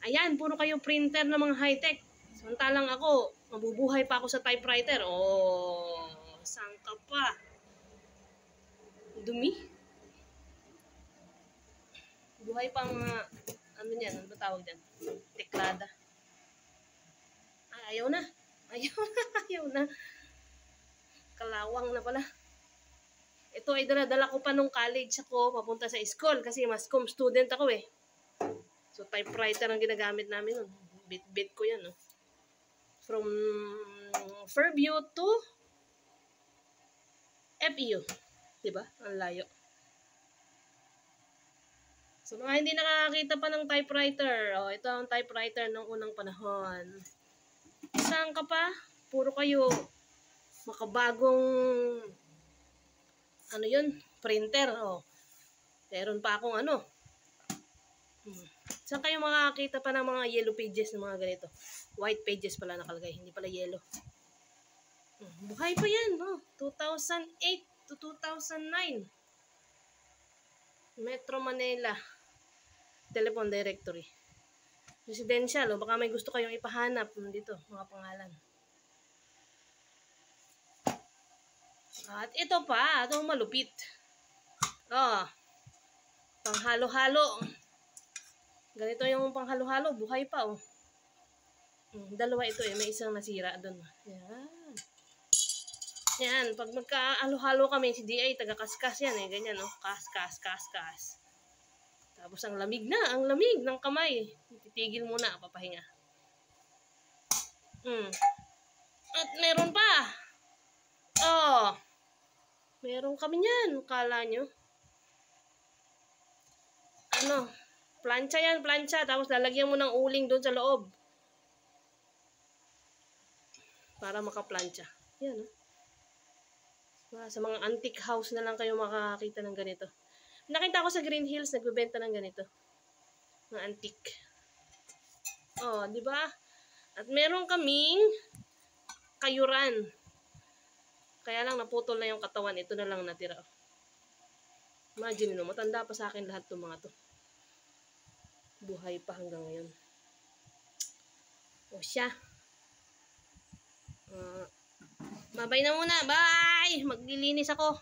Ayan, puro kayo printer na mga high-tech. Samantalang ako, mabubuhay pa ako sa typewriter. Oh, saan ka pa? Dumi. Buhay pa ang mga, ano yan, ano ba tawag dyan? Teklada. Ay, ayaw na. Ayaw na. Kalawang na pala. Ito ay dala-dala ko pa nung college ako, papunta sa school, kasi mascom student ako eh. So, typewriter ang ginagamit namin nun. Bit-bit ko yan, no? From Fairview to FEU. Diba? Ang layo. So, mga hindi nakakita pa ng typewriter. Oh, ito ang typewriter ng unang panahon. Saan ka pa? Puro kayo makabagong ano yun? Printer. Oh. Meron pa akong ano. Saan kayo makakita pa ng mga yellow pages ng mga ganito? White pages pala nakalagay. Hindi pala yellow. Buhay pa yan. Oh. 2008 to 2009. Metro Manila. Telephone directory. Residential, o baka may gusto kayong ipahanap dito, mga pangalan. At ito pa, itong malupit. Oh, panghalo-halo. Ganito yung panghalo-halo, buhay pa oh. Dalawa ito eh, may isang nasira doon. Yan. Yan, pag magka-halo-halo kami, si DA, taga-kaskas yan eh, ganyan oh. Kas. Tapos ang lamig ng kamay. Titigil muna, papahinga. At meron pa. Oh. Meron kami niyan, kala nyo. Ano? Plancha yan, plancha. Tapos lalagyan mo ng uling doon sa loob. Para makaplancha. Yan, oh. Sa mga antique house na lang kayo makakita ng ganito. Nakita ko sa Green Hills, nagbebenta ng ganito. Mga antique. Oh, di ba? At meron kaming kayuran. Kaya lang naputol na yung katawan. Ito na lang natira. Imagine nyo, matanda pa sa akin lahat itong mga to. Buhay pa hanggang ngayon. O siya. Babay na muna. Bye! Maglilinis ako.